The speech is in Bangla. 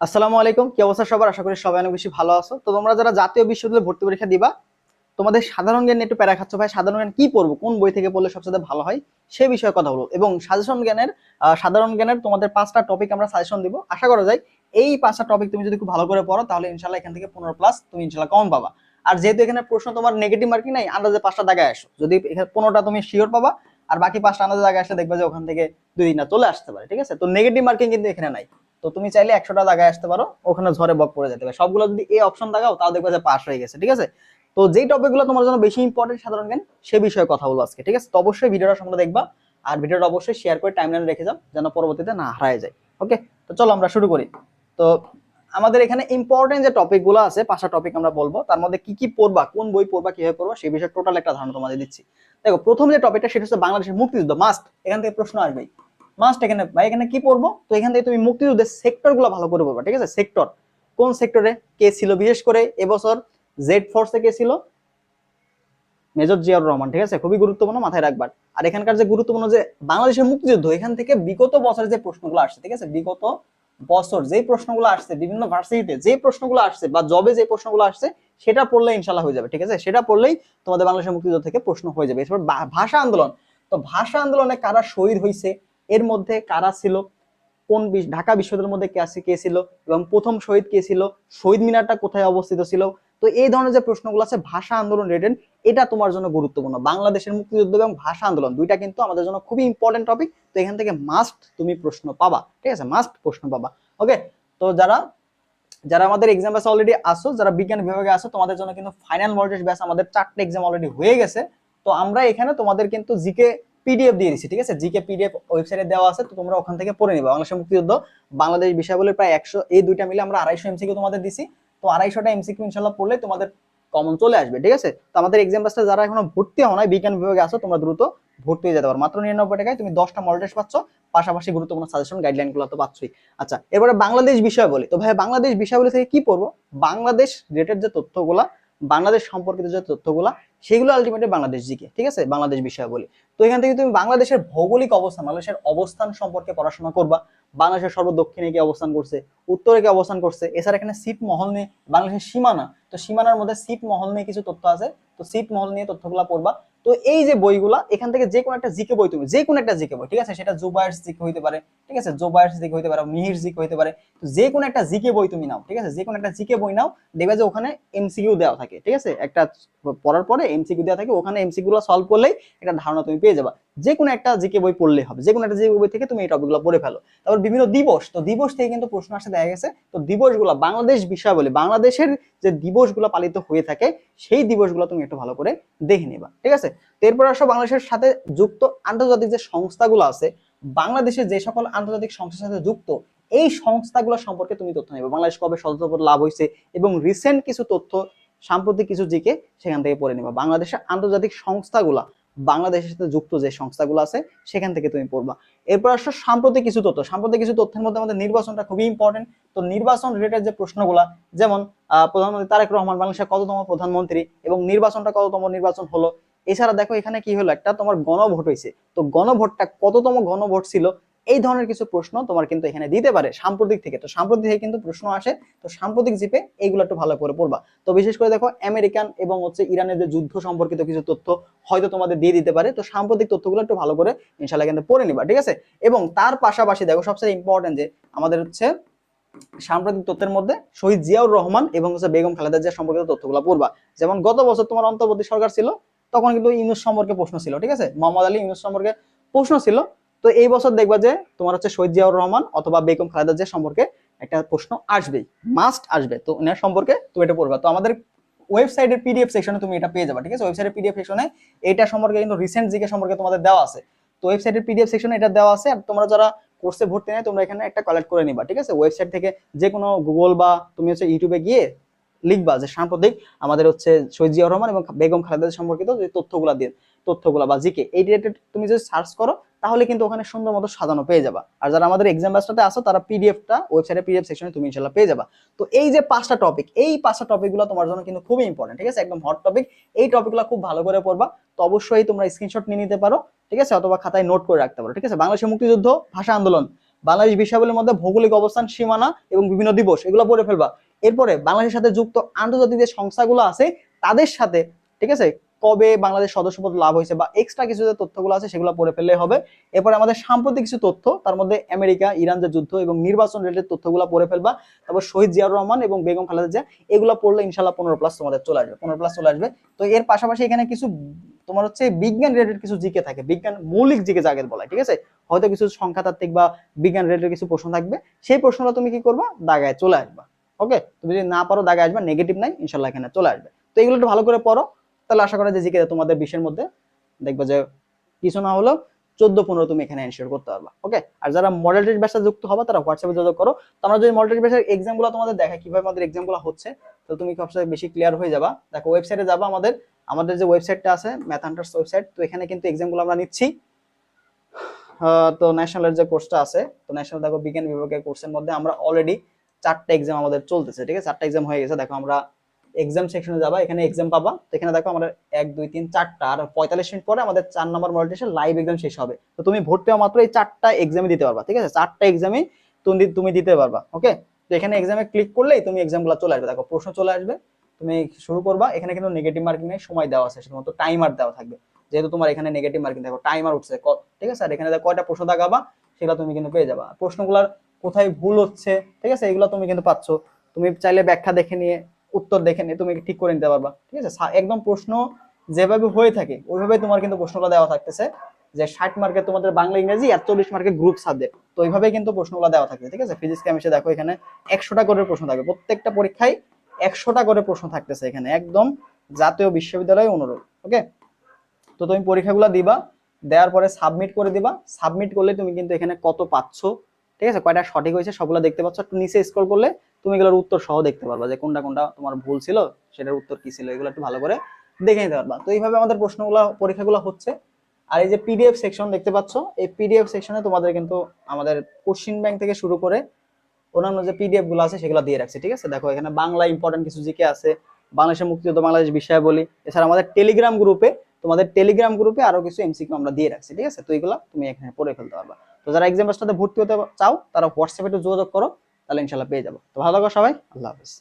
আসসালামু আলাইকুম, কি অবস্থা সবার? আশা করি সবাই অনেক বেশি ভালো আছো। তো তোমরা যারা জাতীয় বিশ্ববিদ্যালয়ে ভর্তি পরীক্ষা দিবা, তোমাদের সাধারণ জ্ঞান নিয়ে একটু প্যারা খাচ্ছ ভাই। সাধারণ জ্ঞান কি পড়বো, কোন বই থেকে পড়লে সবচেয়ে ভালো হয় সে বিষয়ে কথা বলবো। এবং সাধারণ জ্ঞানের তোমাদের 5টা টপিক আমরা সাজেশন দিব। আশা করা যায় এই 5টা টপিক তুমি যদি খুব ভালো করে পড়ো তাহলে ইনশাল্লাহ এখান থেকে 15+ তুমি ইনশাল্লাহ কমন পাবা। আর যেহেতু এখানে প্রশ্ন তোমার নেগেটিভ মার্কিং নাই, আন্দাজে 5টা দাগায় আসো। যদি এখানে 15টা তুমি শিওর পাবা, আর বাকি 5টা আন্দাজে দাগায় আসলে দেখবে যে ওখান থেকে 2-3টা চলে আসতে পারে। ঠিক আছে, তো নেগেটিভ মার্কিং কিন্তু এখানে নাই। তো তুমি চাইলে 100টা জায়গায় আসতে পারো, ওখানে ঝরে বক পড়ে যেতে পারে। সবগুলো যদি এই অপশন দাগাও তাও দেখবে যে পাস হয়ে গেছে। ঠিক আছে, তো যেই টপিকগুলো তোমার জন্য বেশি ইম্পর্টেন্ট সাধারণ জ্ঞান, সে বিষয়ে কথা বলবো আজকে। ঠিক আছে, তো অবশ্যই ভিডিওটা সম্পূর্ণ দেখবা, আর ভিডিওটা অবশ্যই শেয়ার করে টাইমলাইনে রেখে যাও যেন পরবর্তীতে না হারায় যায়। ওকে, তো চলো আমরা শুরু করি। তো আমাদের এখানে ইম্পর্টেন্ট যে টপিকগুলো আছে, 5টা টপিক আমরা বলবো। তার মধ্যে কি কি পড়বা, কোন বই পড়বা, কিভাবে পড়বা, সেই বিষয়ে টোটাল একটা ধারণা তোমাদের দিচ্ছি। দেখো, প্রথম যে টপিকটা সেটা হচ্ছে বাংলাদেশের মুক্তিযুদ্ধ। মাস্ট, এখান থেকে প্রশ্ন আসবেই। মাস্ট এখানে ভাই, এখানে কি পড়বো? তো এখান থেকে তুমি মুক্তিযুদ্ধের সেক্টর গুলো ভালো করে পড়বা। ঠিক আছে, সেক্টর কোন সেক্টরে কে ছিল, বিশেষ করে এবছর জেড ফোর্সে কে ছিল, মেজর জিয়াউর রহমান। ঠিক আছে, খুবই গুরুত্বপূর্ণ, মাথায় রাখবার। আর এখানকার যে গুরুত্বপূর্ণ যে বাংলাদেশের মুক্তিযুদ্ধ, এখান থেকে বিগত বছরের যে প্রশ্নগুলো আসছে, ঠিক আছে, বিগত বছর যে প্রশ্নগুলো আসছে, বিভিন্ন ভার্সিটিতে যে প্রশ্নগুলো আসছে বা জবে যে প্রশ্নগুলো আসছে, সেটা পড়লে ইনশাল্লাহ হয়ে যাবে। ঠিক আছে, সেটা পড়লেই তোমাদের বাংলাদেশের মুক্তিযুদ্ধ থেকে প্রশ্ন হয়ে যাবে। এরপর ভাষা আন্দোলন। তো ভাষা আন্দোলনে কারা শহীদ হয়েছে, এর মধ্যে কারা ছিল, কোন ঢাকা বিশ্ববিদ্যালয়ের মধ্যে কে ছিল, এবং প্রথম শহীদ কে ছিল, শহীদ মিনারটা কোথায় অবস্থিত ছিল। তো এই ধরনের যে প্রশ্নগুলো আছে ভাষা আন্দোলন রিলেটেড, এটা তোমার জন্য গুরুত্বপূর্ণ। বাংলাদেশের মুক্তিযুদ্ধ এবং ভাষা আন্দোলন দুইটা কিন্তু আমাদের জন্য খুবই ইম্পর্টেন্ট টপিক। তো এখান থেকে মাস্ট তুমি প্রশ্ন পাবা। ঠিক আছে, মাস্ট প্রশ্ন পাবা। ওকে, তো যারা যারা আমাদের এক্সাম ব্যাচ অলরেডি আসো, যারা বিজ্ঞান বিভাগে আসো, তোমাদের জন্য কিন্তু ফাইনাল মডেল ব্যাচ আমাদের 4টে এক্সাম অলরেডি হয়ে গেছে। তো আমরা এখানে তোমাদের কিন্তু জিকে পিডিএফ দিয়ে দিচ্ছি। ঠিক আছে, জিকে পিডিএফ ওয়েবসাইটে দেওয়া আছে, তো তোমরা ওখান থেকে পড়ে নিবা। বাংলাদেশের মুক্তিযুদ্ধ, বাংলাদেশ বিষয়াবলীর প্রায় 100, এই দুইটা মিলে আমরা 250 এমসিকিউ তোমাদের দিছি। তো 250টা এমসিকিউ ইনশাল্লাহ পড়লে তোমাদের কমন চলে আসবে। ঠিক আছে, তো আমাদের এক্সাম ব্যাচটা যারা এখনো ভর্তি হও নাই, বিজ্ঞান বিভাগে আসো, তোমরা দ্রুত ভর্তি হয়ে যেতে পারো। মাত্র 99 টাকায় তুমি 10টা মডেল টেস্ট পাচ্ছ, পাশাপাশি গুরুত্বপূর্ণ সাজেশন গাইডলাইন গুলো তো পাচ্ছই। আচ্ছা, এবারে বাংলাদেশ বিষয় বলি। তো ভাই, বাংলাদেশ বিষয়াবলী থেকে কি পড়বো? বাংলাদেশ রিলেটেড যে তথ্যগুলা, বাংলাদেশ সম্পর্কিত যে তথ্যগুলা, সেগুলো আলটিমেটলি বাংলাদেশ জিকে। ঠিক আছে, বাংলাদেশ বিষয় বলি। তো এখান থেকে তুমি বাংলাদেশের ভৌগোলিক অবস্থান, বাংলাদেশের অবস্থান সম্পর্কে পড়াশোনা করবা। বাংলাদেশের সর্বদক্ষিণে কি অবস্থান করছে, উত্তরে কি অবস্থান করছে। এছাড়া এখানে সিট মহল নিয়ে, বাংলাদেশের সীমানা, তো সীমানার মধ্যে সিট মহল নিয়ে কিছু তথ্য আছে। তো সিট মহল নিয়ে তথ্যগুলা পড়বা। তো এই যে বইগুলা, এখান থেকে যে কোনো একটা জিকে বই, তুমি যে কোনো একটা জিকে বই, ঠিক আছে, সেটা জুবায়ের জিকে হইতে পারে, ঠিক আছে, জুবায়ের জিকে হইতে পারে, মিহির জিকে হইতে পারে। তো যে কোনো একটা জিকে বই তুমি নাও। ঠিক আছে, যে কোনো একটা জিকে বই নাও, দেখবে যে ওখানে এমসিকিউ দেওয়া থাকে। ঠিক আছে, একটা পড়ার পরে এমসিকিউ দেওয়া থাকে, ওখানে এমসিকিউ গুলো সলভ করলেই একটা ধারণা তুমি পেয়ে যাবা। যে কোনো একটা জিকে বই পড়লেই হবে, যে কোনো একটা জিকে বই থেকে তুমি এই টপিকগুলো পড়ে ফেলো। তারপর বিভিন্ন দিবস, তো দিবস থেকে কিন্তু প্রশ্ন আসে দেখা গেছে। তো দিবসগুলো বাংলাদেশ বিষয় বলে, বাংলাদেশের যে দিবসগুলো পালিত হয়ে থাকে, সেই দিবসগুলো তুমি একটু ভালো করে দেখে নিবা। ঠিক আছে, তো এরপর আসো বাংলাদেশের সাথে যুক্ত আন্তর্জাতিক যে সংস্থাগুলো আছে, বাংলাদেশের যে সকল আন্তর্জাতিক সংস্থার সাথে যুক্ত, এই সংস্থাগুলো সম্পর্কে তুমি তথ্য নেবে। বাংলাদেশ কবে সদস্যপদ লাভ হয়েছে, এবং রিসেন্ট কিছু তথ্য, সাম্প্রতিক কিছু জিকে সেখান থেকে পড়ে নিবা। বাংলাদেশের আন্তর্জাতিক সংস্থাগুলা, বাংলাদেশের সাথে যুক্ত যে সংস্থাগুলো আছে সেখান থেকে তুমি পড়বা। এরপর আসো সাম্প্রতিক কিছু তথ্য। সাম্প্রতিক কিছু তথ্যের মধ্যে আমাদের নির্বাচনটা খুবই ইম্পর্টেন্ট। তো নির্বাচন রিলেটেড যে প্রশ্নগুলা, যেমন প্রধানমন্ত্রী তারেক রহমান বাংলাদেশের কততম প্রধানমন্ত্রী, এবং নির্বাচনটা কততম নির্বাচন হলো। এছাড়া দেখো এখানে কি হলো, একটা তোমার গণভোট হয়েছে, তো গণভোটটা কততম গণভোট ছিল। এই ধরনের কিছু প্রশ্ন তোমার কিন্তু এখানে দিতে পারে সাম্প্রতিক থেকে। তো সাম্প্রতিক থেকে কিন্তু প্রশ্ন আসে। তো সাম্প্রতিক জিপে এইগুলো একটু ভালো করে পড়বা। তো বিশেষ করে দেখো আমেরিকান এবং ইরানের যে যুদ্ধ সম্পর্কিত কিছু তথ্য হয়তো তোমাদের দিয়ে দিতে পারে। তো সাম্প্রতিক তথ্যগুলো একটু ভালো করে ইনশাল্লাহ কিন্তু পড়ে নিবা। ঠিক আছে, এবং তার পাশাপাশি দেখো সবচেয়ে ইম্পর্টেন্ট যে আমাদের সাম্প্রতিক তথ্যের মধ্যে শহীদ জিয়াউর রহমান এবং বেগম খালেদা জিয়া সম্পর্কিত তথ্যগুলো পড়বা। যেমন গত বছর তোমার অন্তর্বর্তী সরকার ছিল, তখন কিন্তু ইউনূস সম্পর্কে প্রশ্ন ছিল। ঠিক আছে, মোহাম্মদ আলী ইউনূস সম্পর্কে প্রশ্ন ছিল। তো এই বছর দেখবা যে তোমার শহীদ জিয়াউর রহমান অথবা বেগম খালেদা জিয়া সম্পর্কে একটা প্রশ্ন আসবেই, মাস্ট আসবে। তো এনার সম্পর্কে তুমি এটা পড়বা। তো আমাদের ওয়েবসাইটের পিডিএফ সেকশনে তুমি এটা পেয়ে যাবে। ঠিক আছে, ওয়েবসাইটের পিডিএফ সেকশনে এটা সম্পর্কে কিন্তু রিসেন্ট জিকে সম্পর্কে তোমাদের দেওয়া আছে। তো ওয়েবসাইটের পিডিএফ সেকশনে এটা দেওয়া আছে। আর তোমরা যারা কোর্সে ভর্তি নেয়, তোমরা এখানে একটা কালেক্ট করে নিবা। ঠিক আছে, ওয়েবসাইট থেকে যে কোনো গুগল বা তুমি ইউটিউবে গিয়ে লিখবা যে সাম্প্রতিক আমাদের শহীদ জিয়াউর রহমান এবং বেগম খালেদা সম্পর্কিত যে তথ্যগুলা বা জিকে, এই রিলেটেড তুমি যদি সার্চ করো, তাহলে কিন্তু ওখানে সুন্দর মতো সাজানো পেয়ে যাবা। আর যারা আমাদের এক্সাম ব্যাচটাতে আসো, তারা পিডিএফটা ওয়েবসাইটের পিডিএফ সেকশনে তুমি ইনশাআল্লাহ পেয়ে যাবা। তো এই যে 5টা টপিক, এই 5টা টপিকগুলো তোমার জন্য কিন্তু খুবই ইম্পর্টেন্ট। ঠিক আছে, একদম হট টপিক। এই টপিকগুলো খুব ভালো করে পড়বা। তো অবশ্যই তোমরা স্ক্রিনশট নিয়ে নিতে পারো। ঠিক আছে, অথবা খাতায় নোট করে রাখতে পারো। ঠিক আছে, বাংলাদেশের মুক্তিযুদ্ধ, ভাষা আন্দোলন, বাংলাদেশ বিষয়াবলীর মধ্যে ভৌগোলিক অবস্থান, সীমানা এবং বিভিন্ন দিবস এগুলো পড়ে ফেলবা। এরপরে বাংলাদেশের সাথে যুক্ত আন্তর্জাতিক যে সংস্থাগুলো আছে তাদের সাথে, ঠিক আছে, কবে বাংলাদেশ সদস্যপদ লাভ হয়েছে বা এক্সট্রা কিছু যে তথ্যগুলো আছে সেগুলো পড়ে ফেললে হবে। এরপরে আমাদের সাম্প্রতিক কিছু তথ্য, তার মধ্যে আমেরিকা ইরান যে যুদ্ধ এবং নির্বাচন রিলেটেড তথ্যগুলো পড়ে ফেলবা। তারপর শহীদ জিয়াউর রহমান এবং বেগম খালেদা জিয়া, এগুলো পড়লে ইনশাল্লাহ 15+ তোমাদের চলে আসবে, 15+ চলে আসবে। তো এর পাশাপাশি এখানে কিছু তোমার হচ্ছে বিজ্ঞান রিলেটেড কিছু জিকে থাকে, বিজ্ঞান মৌলিক জিকে যাকে বলা হয়, ঠিক আছে, হয়তো কিছু সংখ্যাতাত্ত্বিক বা বিজ্ঞান রিলেটেড কিছু প্রশ্ন থাকবে, সেই প্রশ্নটা তুমি কি করবা, দাগায় চলে আসবা। ওকে, তুমি যদি না পারো দাগায় আসবা, নেগেটিভ নাই, ইনশাল্লাহ এখানে চলে আসবে। তো এগুলো একটু ভালো করে পড়ো, তাহলে আশা করা যায় জিকে তোমাদের 20-এর মধ্যে দেখবা যে কিছু না হলেও 14-15 তুমি এখানে এনশিওর করতে পারবা। ওকে, আর যারা মডেল টেস্ট ব্যাচে যুক্ত হবে তারা হোয়াটসঅ্যাপে যোগাযোগ করো। তো আমরা যদি মডেল টেস্ট ব্যাচের এক্সামগুলো তোমাদের দেখাই কিভাবে আমাদের এক্সামগুলো হচ্ছে, তো তুমি সবচেয়ে বেশি ক্লিয়ার হয়ে যাবা। দেখো ওয়েবসাইটে যাবা, আমাদের আমাদের যে ওয়েবসাইটটা আছে ম্যাথ হান্টার্স ওয়েবসাইট, তো এখানে কিন্তু এক্সামগুলো আমরা নিচ্ছি। তো ন্যাশনালের যে কোর্সটা আছে, তো ন্যাশনাল দেখো বিজ্ঞান বিভাগের কোর্সের মধ্যে আমরা অলরেডি 4টা এক্সাম আমাদের চলতেছে, ঠিক আছে, 4টা এক্সাম হয়ে গেছে। দেখো আমরা এক্সাম সেকশনে যাবা, এখানে এক্সাম পাবা। তো এখানে দেখো আমাদের 1 2 3 4টা, আর 45 মিনিট পরে আমাদের 4 নম্বর মডেল টেস্টের লাইভ এক্সাম শেষ হবে। তো তুমি ভর্তি হওয়া মাত্র এই 4টা এক্সামে দিতে পারবা, ঠিক আছে, 4টা এক্সামে তুমি দিতে পারবা। ওকে, তো এখানে এক্সামে ক্লিক করলেই তুমি এক্সামগুলো চলে আসবে, দেখো প্রশ্ন চলে আসবে, তুমি শুরু করবা। এখানে কিন্তু নেগেটিভ মার্কিং নেই, সময় দেওয়া আছে, শুধুমাত্র টাইমার দেওয়া থাকবে, যেহেতু তোমার এখানে নেগেটিভ মার্কিং দেখো টাইমার উঠছে, ঠিক আছে। আর এখানে কয়টা প্রশ্ন দাগাবা সেগুলো তুমি কিন্তু পেয়ে যাবা, প্রশ্নগুলোর কোথায় ভুল হচ্ছে, ঠিক আছে, এগুলো তুমি কিন্তু পাচ্ছ। তুমি চাইলে ব্যাখ্যা দেখে নিয়ে, উত্তর দেখে নিয়ে তুমি ঠিক করে নিতে পারবা, ঠিক আছে। একদম প্রশ্ন যেভাবে হয়ে থাকে ওইভাবে তোমার কিন্তু প্রশ্নটা দেওয়া থাকতেছে, যে 60 মার্কের তোমাদের বাংলা ইংরেজি আর 40 মার্কের গ্রুপ সাবজেক্ট, তো ওইভাবে কিন্তু প্রশ্নগুলো দেওয়া থাকবে, ঠিক আছে। ফিজিক্স কেমিস্ট্রি দেখো এখানে 100টা করে প্রশ্ন থাকবে, প্রত্যেকটা পরীক্ষায় 100টা করে প্রশ্ন থাকতেছে এখানে, একদম জাতীয় বিশ্ববিদ্যালয় অনুরোধ। ওকে, তো তুমি পরীক্ষাগুলো দিবা, দেওয়ার পরে সাবমিট করে দিবা। সাবমিট করলে তুমি কিন্তু এখানে কত পাচ্ছ, ঠিক আছে, কয়টা সঠিক হয়েছে সবগুলো দেখতে পাচ্ছ। একটু নিচে স্ক্রল করলে তুমি এগুলোর উত্তর সহ দেখতে পারবা, যে কোনটা কোনটা তোমার ভুল ছিল, সেটার উত্তর কি ছিল, এগুলো একটু ভালো করে দেখে নিতে পারবা। তো এইভাবে আমাদের প্রশ্নগুলো পরীক্ষাগুলো হচ্ছে। আর এই যে পিডিএফ সেকশন দেখতে পাচ্ছ, এই পিডিএফ সেকশনে তোমাদের কিন্তু আমাদের কোশ্চিন ব্যাংক থেকে শুরু করে অন্যান্য যে পিডিএফ গুলো আছে সেগুলো দিয়ে রাখছে, ঠিক আছে। দেখো এখানে বাংলা ইম্পর্টেন্ট কিছু জিকে আছে, বাংলাদেশের মুক্তিযুদ্ধ, বাংলাদেশ বিষয়াবলী, এছাড়া আমাদের টেলিগ্রাম গ্রুপে, তোমাদের টেলিগ্রাম গ্রুপে আরো কিছু এমসিকিউ আমরা দিয়ে রাখছি, ঠিক আছে। তো এগুলো তুমি এখানে পড়ে ফেলতে পারবা। তো যারা এক্সাম ব্যাচটাতে ভর্তি হতে চাও তারা হোয়াটসঅ্যাপে একটু যোগাযোগ করো, তাহলে ইনশাল্লাহ পেয়ে যাবো। তো ভালো থাকো সবাই, আল্লাহ হাফেজ।